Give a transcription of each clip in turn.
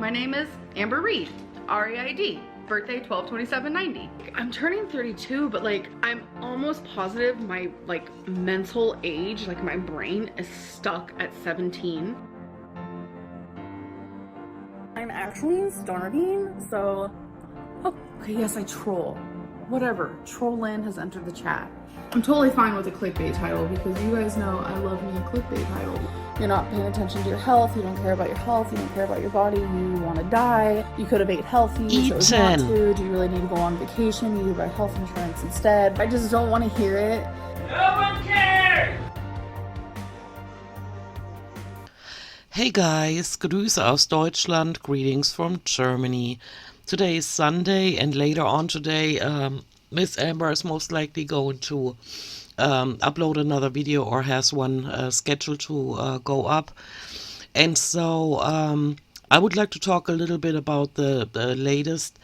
My name is Amber Reed, R-E-I-D, birthday 12/27/90. I'm turning 32, but like I'm almost positive my like mental age, like my brain is stuck at 17. I'm actually starving, so okay, yes, I troll. Whatever, Trollin has entered the chat. I'm totally fine with a clickbait title because you guys know I love me a clickbait title. You're not paying attention to your health, you don't care about your health, you don't care about your body, you want to die, you could have ate healthy, you chose not to, do you really need to go on vacation, you need to buy health insurance instead. I just don't want to hear it. No one cares! Hey guys, Grüße aus Deutschland, greetings from Germany. Today is Sunday, and later on today, Miss Amber is most likely going to upload another video or has one scheduled to go up. And so I would like to talk a little bit about the latest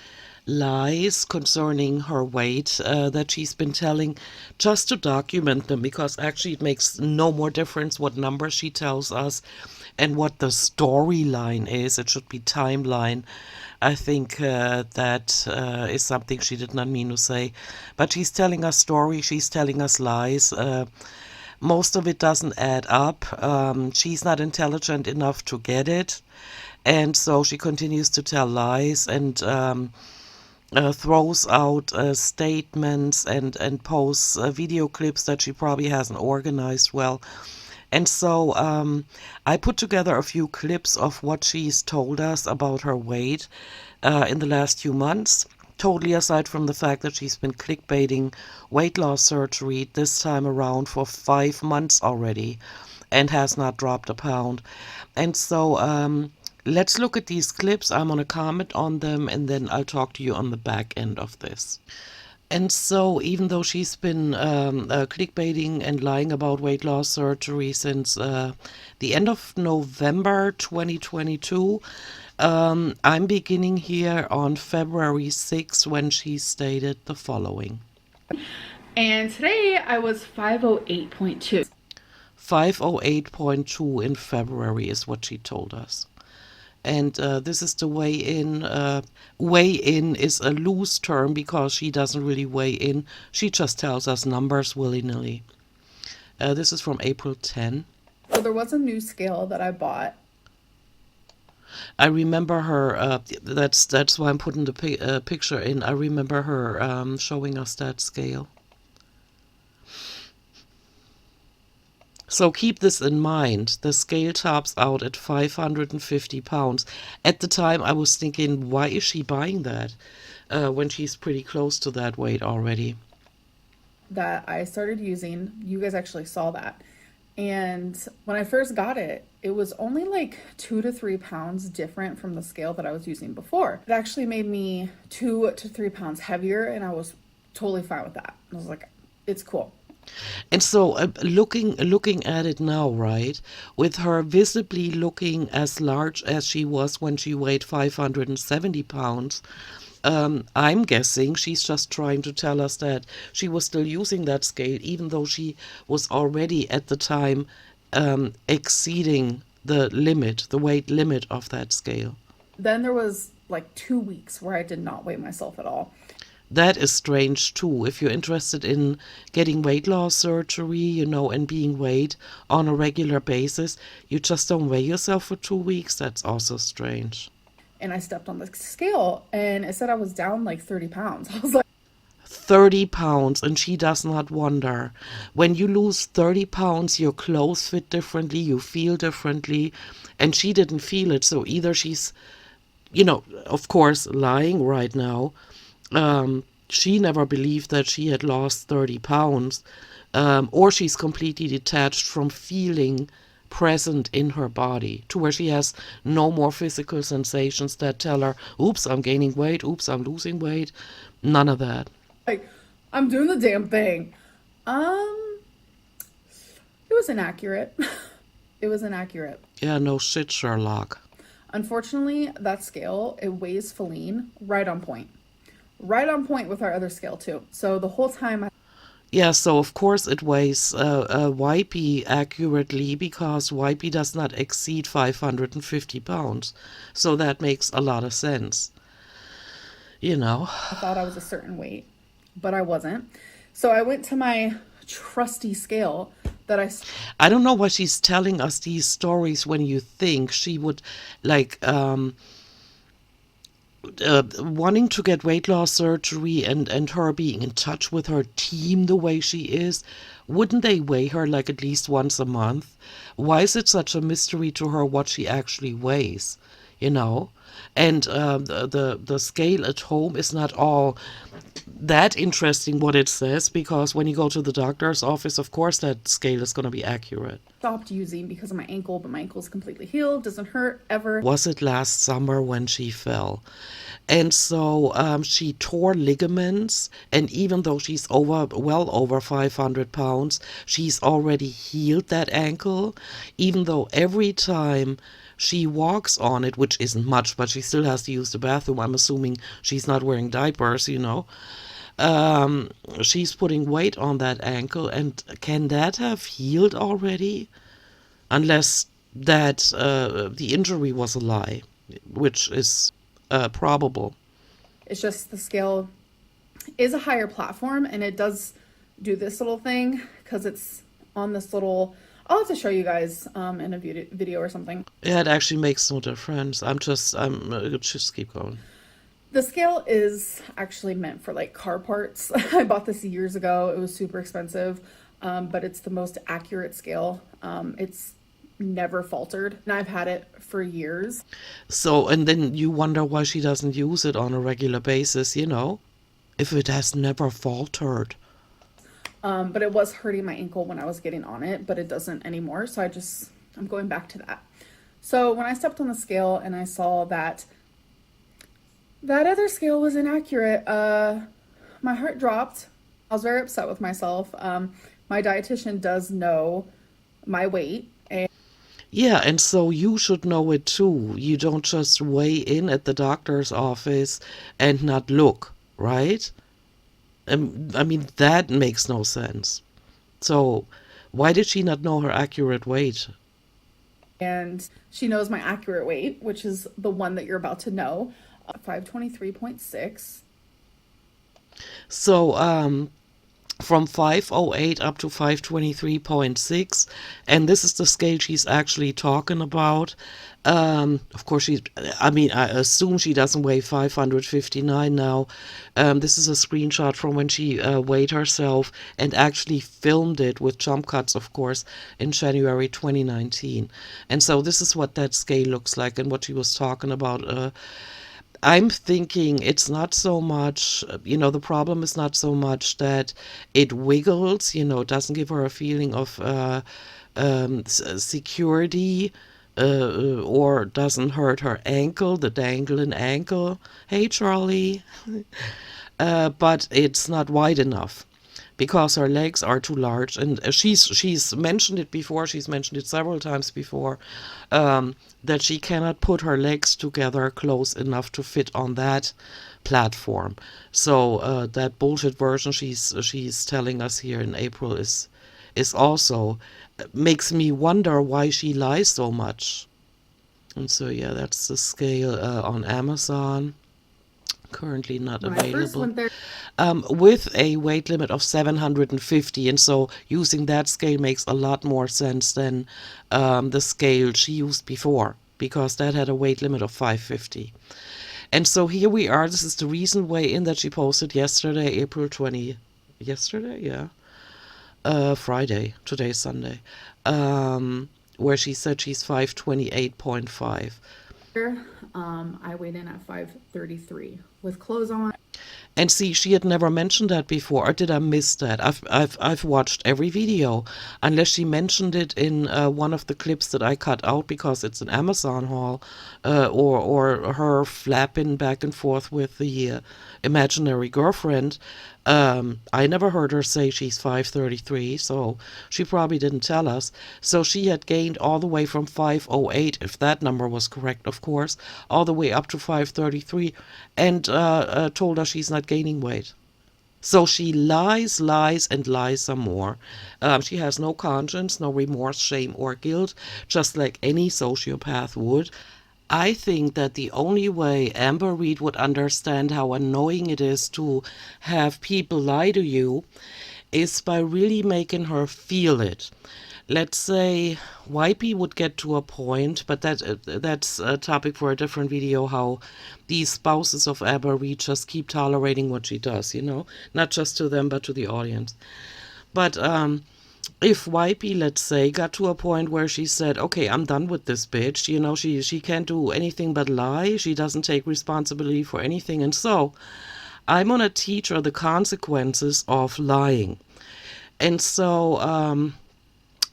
lies concerning her weight that she's been telling, just to document them, because actually it makes no more difference what number she tells us and what the storyline is. It should be timeline. I think that is something she did not mean to say. But she's telling us story, she's telling us lies. Most of it doesn't add up. She's not intelligent enough to get it. And so she continues to tell lies and throws out statements and posts video clips that she probably hasn't organized well. And so I put together a few clips of what she's told us about her weight in the last few months, totally aside from the fact that she's been clickbaiting weight loss surgery this time around for 5 months already and has not dropped a pound. And so let's look at these clips. I'm going to comment on them, and then I'll talk to you on the back end of this. And so even though she's been clickbaiting and lying about weight loss surgery since the end of November 2022, I'm beginning here on February 6th when she stated the following. And today I was 508.2. 508.2 in February is what she told us. And this is the weigh-in. Weigh-in is a loose term because she doesn't really weigh in. She just tells us numbers willy-nilly. This is from April 10. So there was a new scale that I bought. I remember her, that's why I'm putting the picture in. I remember her showing us that scale. So keep this in mind. The scale tops out at 550 pounds. At the time, I was thinking, why is she buying that when she's pretty close to that weight already? That I started using. You guys actually saw that. And when I first got it, it was only like 2 to 3 pounds different from the scale that I was using before. It actually made me 2 to 3 pounds heavier, and I was totally fine with that. I was like, it's cool. And so looking at it now, right, with her visibly looking as large as she was when she weighed 570 pounds, I'm guessing she's just trying to tell us that she was still using that scale, even though she was already at the time exceeding the limit, the weight limit of that scale. Then there was like 2 weeks where I did not weigh myself at all. That is strange too. If you're interested in getting weight loss surgery, you know, and being weighed on a regular basis, you just don't weigh yourself for 2 weeks. That's also strange. And I stepped on the scale and it said I was down like 30 pounds. I was like, 30 pounds, and she does not wonder. When you lose 30 pounds, your clothes fit differently, you feel differently, and she didn't feel it. So either she's, you know, of course, lying right now. She never believed that she had lost 30 pounds, or she's completely detached from feeling present in her body to where she has no more physical sensations that tell her, oops, I'm gaining weight, oops, I'm losing weight. None of that. like, I'm doing the damn thing. It was inaccurate. It was inaccurate. Yeah, no shit, Sherlock. Unfortunately, that scale, it weighs Feline right on point. Right on point with our other scale too. So the whole time Yeah, so of course it weighs YP accurately because YP does not exceed 550 pounds. So that makes a lot of sense, you know. I thought I was a certain weight, but I wasn't. So I went to my trusty scale that I don't know why she's telling us these stories when you think she would like wanting to get weight loss surgery and her being in touch with her team the way she is. Wouldn't they weigh her like at least once a month? Why is it such a mystery to her what she actually weighs, you know? And the scale at home is not all that interesting what it says, because when you go to the doctor's office, of course that scale is going to be accurate. stopped using because of my ankle, but my ankle's completely healed, doesn't hurt ever. Was it last summer when she fell? And so she tore ligaments, and even though she's well over 500 pounds, she's already healed that ankle, even though every time she walks on it, which isn't much, but she still has to use the bathroom. I'm assuming she's not wearing diapers, you know. She's putting weight on that ankle, and can that have healed already? Unless that the injury was a lie, which is probable. It's just the scale is a higher platform and it does do this little thing because it's on this little. I'll have to show you guys in a video or something. Yeah, it actually makes no difference. I'm just keep going. The scale is actually meant for like car parts. I bought this years ago. It was super expensive, but it's the most accurate scale. It's never faltered, and I've had it for years. So, and then you wonder why she doesn't use it on a regular basis, you know, if it has never faltered. But it was hurting my ankle when I was getting on it, but it doesn't anymore. So I'm going back to that. So when I stepped on the scale and I saw that that other scale was inaccurate, my heart dropped. I was very upset with myself. My dietitian does know my weight. Yeah, and so you should know it too. You don't just weigh in at the doctor's office and not look, right? I mean, that makes no sense. So, why did she not know her accurate weight? And she knows my accurate weight, which is the one that you're about to know, 523.6. So, from 508 up to 523.6, and this is the scale she's actually talking about. Of course, I mean, I assume she doesn't weigh 559 now. This is a screenshot from when she weighed herself and actually filmed it with jump cuts, of course, in January 2019. And so this is what that scale looks like and what she was talking about. I'm thinking it's not so much, the problem is not so much that it wiggles, it doesn't give her a feeling of security, or doesn't hurt her ankle, the dangling ankle. Hey, Charlie. But it's not wide enough because her legs are too large, and she's mentioned it before. She's mentioned it several times before, that she cannot put her legs together close enough to fit on that platform. So that bullshit version she's telling us here in April is also makes me wonder why she lies so much. And so yeah, that's the scale on Amazon. Currently not When I first available. went there, With a weight limit of 750, and so using that scale makes a lot more sense than the scale she used before, because that had a weight limit of 550. And so here we are. This is the recent weigh-in that she posted yesterday, April 20. Yesterday? Yeah. Friday. Today's Sunday. Where she said she's 528.5. I weighed in at 533 with clothes on. And see, she had never mentioned that before, or did I miss that? I've watched every video, unless she mentioned it in one of the clips that I cut out because it's an Amazon haul, or her flapping back and forth with the imaginary girlfriend. I never heard her say she's 533, so she probably didn't tell us. So she had gained all the way from 508, if that number was correct, of course, all the way up to 533, and told us she's not gaining weight. So she lies, lies, and lies some more. She has no conscience, no remorse, shame, or guilt, just like any sociopath would. I think that the only way Amber Reed would understand how annoying it is to have people lie to you is by really making her feel it. Let's say Wipey would get to a point, but that's a topic for a different video, how these spouses of Amber Reed just keep tolerating what she does, not just to them, but to the audience. But if Wipey, let's say, got to a point where she said, okay, I'm done with this bitch, she can't do anything but lie, she doesn't take responsibility for anything, and so I'm gonna teach her the consequences of lying. And so,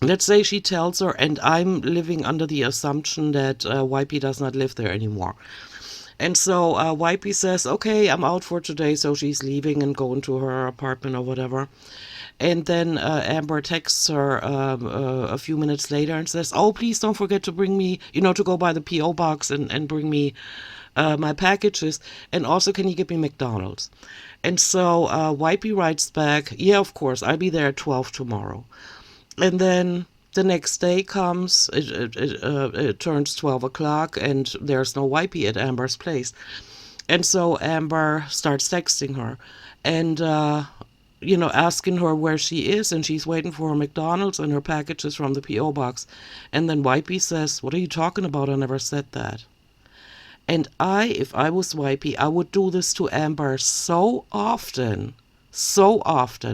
let's say she tells her, and I'm living under the assumption that Wipey does not live there anymore. And so Wipey says, okay, I'm out for today, so she's leaving and going to her apartment or whatever. And then Amber texts her a few minutes later and says, oh, please don't forget to bring me, to go by the P.O. box and bring me my packages. And also, can you give me McDonald's? And so Wipey writes back, yeah, of course, I'll be there at 12 tomorrow. And then the next day comes, it turns 12 o'clock, and there's no Wipey at Amber's place. And so Amber starts texting her and, asking her where she is, and she's waiting for her McDonald's and her packages from the P.O. box. And then Wipey says, what are you talking about? I never said that. And if I was Wipey, I would do this to Amber so often,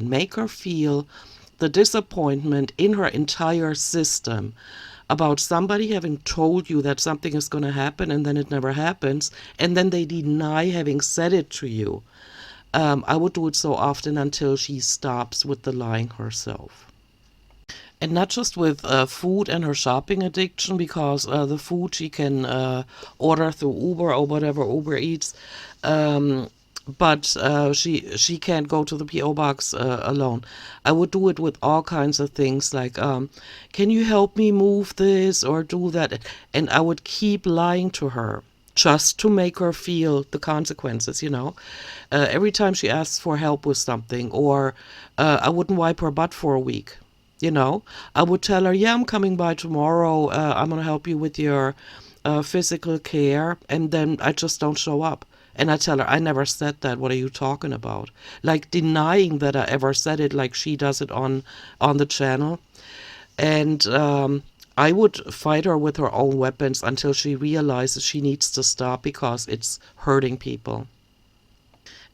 make her feel the disappointment in her entire system about somebody having told you that something is going to happen and then it never happens, and then they deny having said it to you. I would do it so often until she stops with the lying herself. And not just with food and her shopping addiction, because the food she can order through Uber or whatever, Uber Eats, but she can't go to the P.O. box alone. I would do it with all kinds of things like, can you help me move this or do that? And I would keep lying to her just to make her feel the consequences. Every time she asks for help with something, or I wouldn't wipe her butt for a week. I would tell her, yeah, I'm coming by tomorrow. I'm going to help you with your physical care. And then I just don't show up. And I tell her, I never said that. What are you talking about? Like denying that I ever said it, like she does it on the channel. And I would fight her with her own weapons until she realizes she needs to stop because it's hurting people.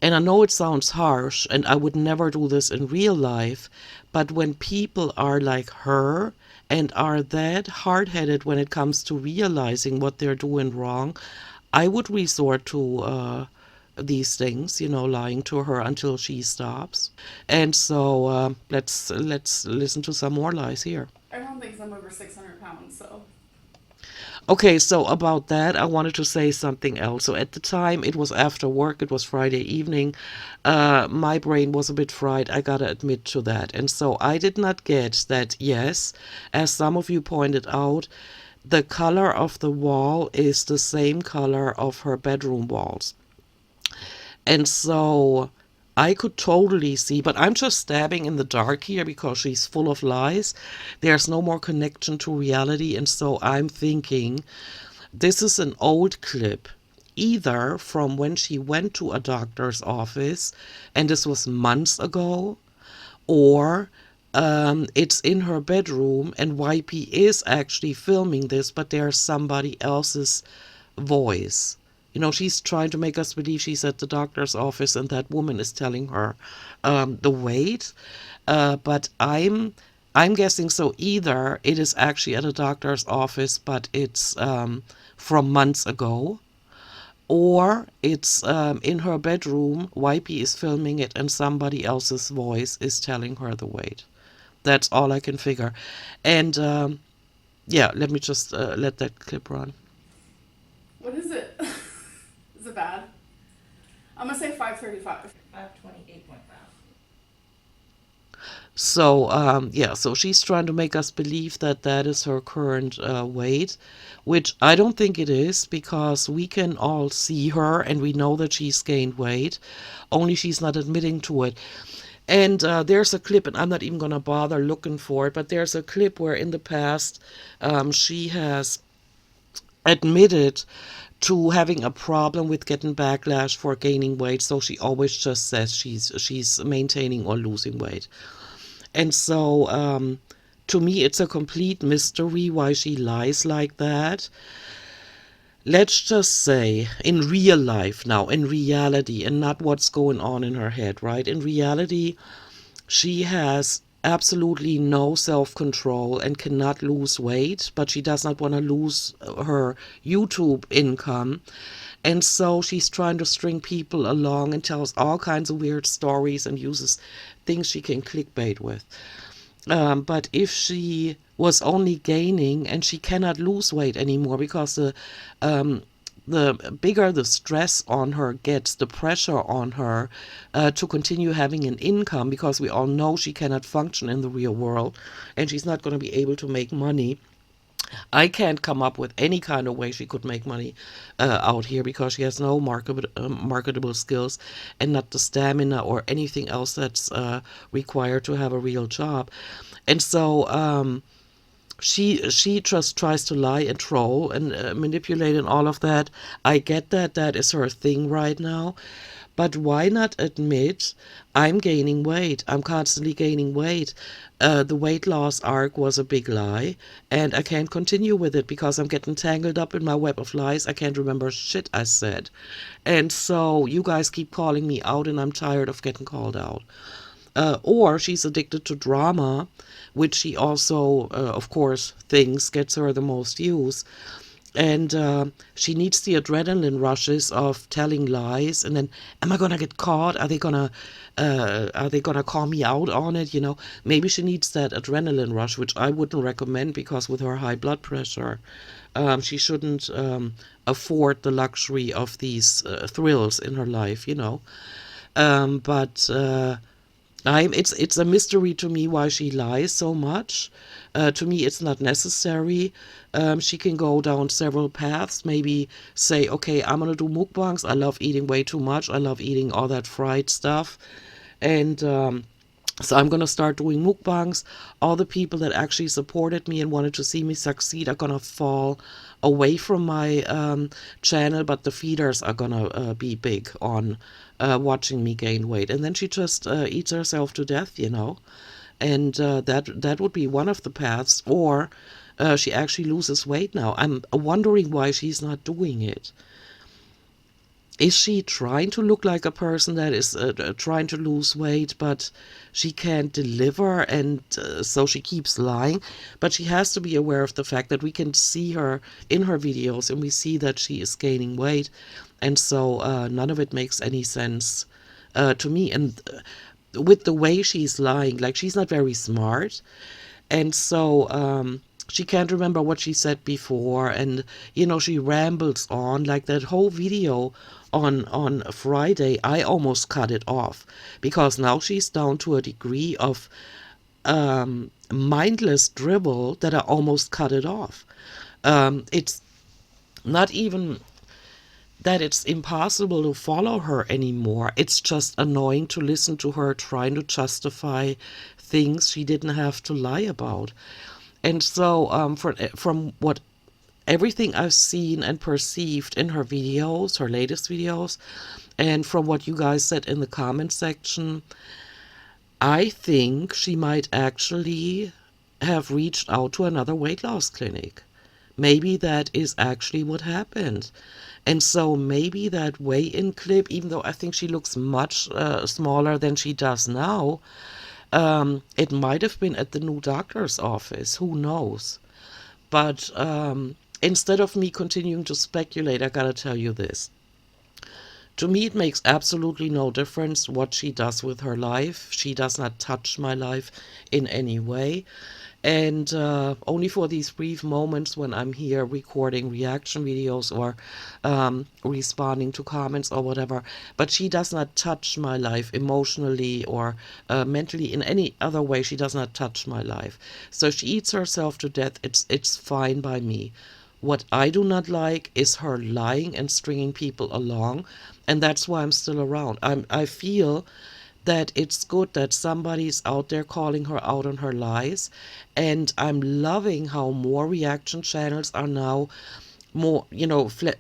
And I know it sounds harsh, and I would never do this in real life, but when people are like her and are that hard-headed when it comes to realizing what they're doing wrong, I would resort to these things, lying to her until she stops. And so let's listen to some more lies here. Everyone thinks I'm over 600 pounds, so. Okay, so about that, I wanted to say something else. So at the time, it was after work, it was Friday evening. My brain was a bit fried, I gotta admit to that. And so I did not get that, yes, as some of you pointed out, the color of the wall is the same color of her bedroom walls. And so I could totally see, but I'm just stabbing in the dark here because she's full of lies. There's no more connection to reality. And so I'm thinking this is an old clip, either from when she went to a doctor's office, and this was months ago, or it's in her bedroom and YP is actually filming this, but there's somebody else's voice. She's trying to make us believe she's at the doctor's office and that woman is telling her the weight. But I'm guessing so either it is actually at a doctor's office, but it's from months ago, or it's in her bedroom, YP is filming it and somebody else's voice is telling her the weight. That's all I can figure. And yeah, let me just let that clip run. What is it? Is it bad? I'm gonna say 535. 528.5. So, yeah, so she's trying to make us believe that that is her current weight, which I don't think it is, because we can all see her and we know that she's gained weight, only she's not admitting to it. And there's a clip, and I'm not even going to bother looking for it, but there's a clip where in the past she has admitted to having a problem with getting backlash for gaining weight, so she always just says she's maintaining or losing weight. And so, to me, it's a complete mystery why she lies like that. Let's just say, in real life now, in reality, and not what's going on in her head, right? In reality, she has absolutely no self-control and cannot lose weight, but she does not want to lose her YouTube income. And so she's trying to string people along and tells all kinds of weird stories and uses things she can clickbait with. But if she was only gaining and she cannot lose weight anymore because the bigger the stress on her gets, the pressure on her to continue having an income, because we all know she cannot function in the real world and she's not going to be able to make money. I can't come up with any kind of way she could make money out here, because she has no marketable skills and not the stamina or anything else that's required to have a real job. And so she just tries to lie and troll and manipulate and all of that. I get that that is her thing right now. But why not admit, I'm gaining weight? I'm constantly gaining weight. The weight loss arc was a big lie, and I can't continue with it because I'm getting tangled up in my web of lies. I can't remember shit I said. And so you guys keep calling me out, and I'm tired of getting called out. Or she's addicted to drama, which she also, of course, thinks gets her the most views. And she needs the adrenaline rushes of telling lies, and then, am I gonna get caught? Are they gonna call me out on it? You know, maybe she needs that adrenaline rush, which I wouldn't recommend, because with her high blood pressure, she shouldn't afford the luxury of these thrills in her life. You know, but. It's a mystery to me why she lies so much. To me, it's not necessary. She can go down several paths. Maybe say, okay, I'm gonna do mukbangs. I love eating way too much. I love eating all that fried stuff, and so I'm gonna start doing mukbangs. All the people that actually supported me and wanted to see me succeed are gonna fall away from my channel, but the feeders are gonna be big on watching me gain weight. And then she just eats herself to death, you know. And that would be one of the paths. Or she actually loses weight now. I'm wondering why she's not doing it. Is she trying to look like a person that is trying to lose weight, but she can't deliver, and so she keeps lying? But she has to be aware of the fact that we can see her in her videos, and we see that she is gaining weight, and so none of it makes any sense to me. And with the way she's lying, like, she's not very smart, and so she can't remember what she said before, and you know, she rambles on. Like that whole video on Friday, I almost cut it off, because now she's down to a degree of mindless dribble that I almost cut it off. It's not even that it's impossible to follow her anymore. It's just annoying to listen to her trying to justify things she didn't have to lie about. And so from what everything I've seen and perceived in her videos, her latest videos, and from what you guys said in the comment section, I think she might actually have reached out to another weight loss clinic. Maybe that is actually what happened. And so maybe that weigh-in clip, even though I think she looks much smaller than she does now, it might have been at the new doctor's office. Who knows? But instead of me continuing to speculate, I gotta tell you this. To me, it makes absolutely no difference what she does with her life. She does not touch my life in any way. And only for these brief moments when I'm here recording reaction videos or responding to comments or whatever. But she does not touch my life emotionally or mentally in any other way. She does not touch my life. So if she eats herself to death, it's fine by me. What I do not like is her lying and stringing people along, and that's why I'm still around. I feel that it's good that somebody's out there calling her out on her lies, and I'm loving how more reaction channels are now more,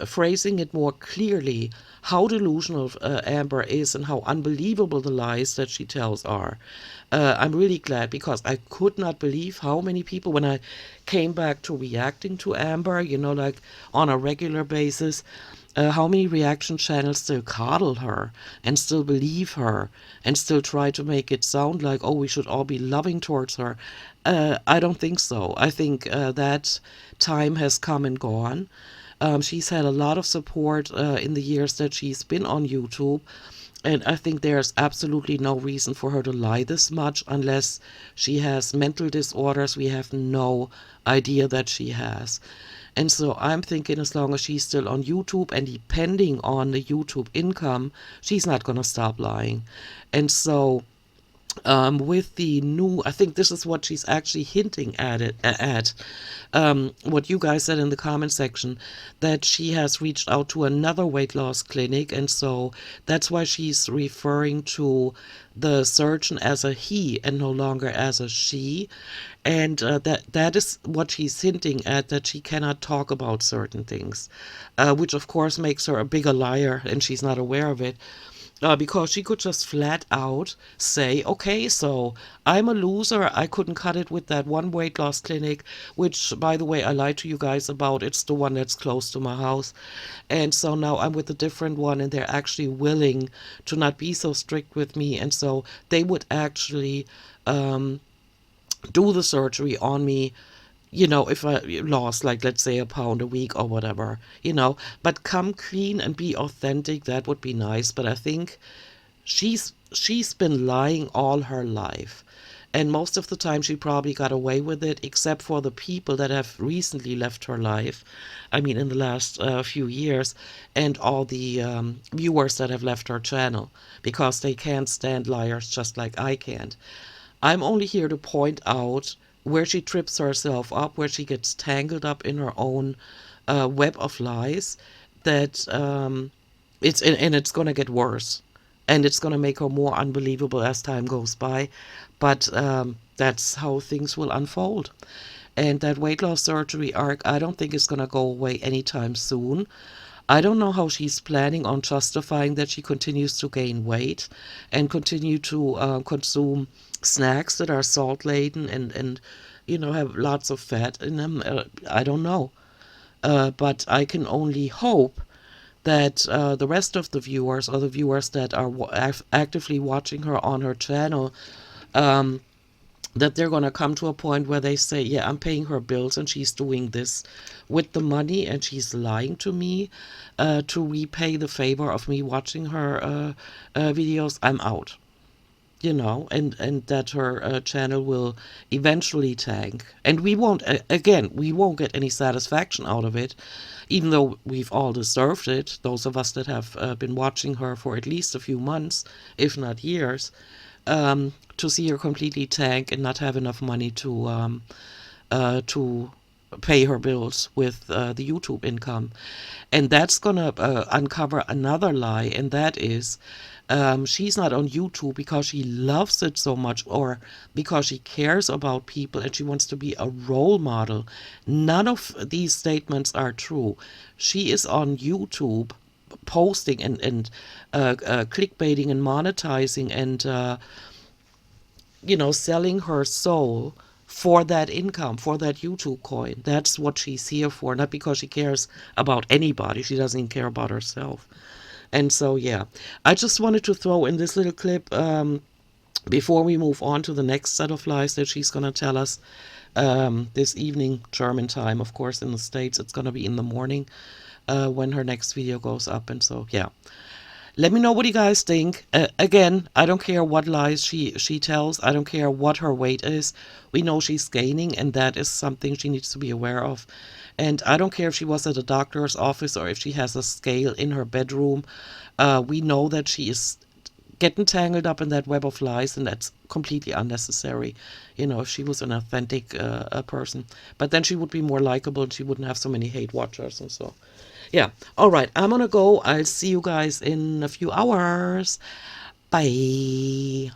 phrasing it more clearly how delusional Amber is and how unbelievable the lies that she tells are. I'm really glad, because I could not believe how many people, when I came back to reacting to Amber, like on a regular basis, how many reaction channels still coddle her and still believe her and still try to make it sound like, oh, we should all be loving towards her. I don't think so. I think that time has come and gone. She's had a lot of support in the years that she's been on YouTube. And I think there's absolutely no reason for her to lie this much unless she has mental disorders we have no idea that she has. And so I'm thinking, as long as she's still on YouTube and depending on the YouTube income, she's not going to stop lying. And so with the new, I think this is what she's actually hinting at what you guys said in the comment section, that she has reached out to another weight loss clinic, and so that's why she's referring to the surgeon as a he and no longer as a she. And that is what she's hinting at, that she cannot talk about certain things, which of course makes her a bigger liar, and she's not aware of it. Because she could just flat out say, okay, so I'm a loser. I couldn't cut it with that one weight loss clinic, which, by the way, I lied to you guys about. It's the one that's close to my house. And so now I'm with a different one, and they're actually willing to not be so strict with me. And so they would actually do the surgery on me, if I lost, like, let's say, a pound a week or whatever, but come clean and be authentic, that would be nice. But I think she's been lying all her life. And most of the time she probably got away with it, except for the people that have recently left her life. I mean, in the last few years, and all the viewers that have left her channel, because they can't stand liars just like I can't. I'm only here to point out where she trips herself up, where she gets tangled up in her own web of lies, that it's going to get worse. And it's going to make her more unbelievable as time goes by. But that's how things will unfold. And that weight loss surgery arc, I don't think is going to go away anytime soon. I don't know how she's planning on justifying that she continues to gain weight and continue to consume snacks that are salt laden and have lots of fat in them. I don't know. But I can only hope that the rest of the viewers, or the viewers that are actively watching her on her channel, that they're going to come to a point where they say, yeah, I'm paying her bills and she's doing this with the money and she's lying to me to repay the favor of me watching her videos. I'm out. And that her channel will eventually tank. And we won't get any satisfaction out of it, even though we've all deserved it, those of us that have been watching her for at least a few months, if not years, to see her completely tank and not have enough money to pay her bills with the YouTube income. And that's going to uncover another lie, and that is she's not on YouTube because she loves it so much or because she cares about people and she wants to be a role model. None of these statements are true. She is on YouTube posting and clickbaiting and monetizing and selling her soul for that income, for that YouTube coin. That's what she's here for, not because she cares about anybody. She doesn't even care about herself. And so, yeah, I just wanted to throw in this little clip before we move on to the next set of lies that she's going to tell us this evening, German time. Of course, in the States, it's going to be in the morning when her next video goes up. And so, yeah. Let me know what you guys think. Again, I don't care what lies she tells. I don't care what her weight is. We know she's gaining, and that is something she needs to be aware of. And I don't care if she was at a doctor's office or if she has a scale in her bedroom. We know that she is getting tangled up in that web of lies, and that's completely unnecessary. You know, if she was an authentic person, but then she would be more likable and she wouldn't have so many hate watchers and so. Yeah. All right. I'm gonna go. I'll see you guys in a few hours. Bye.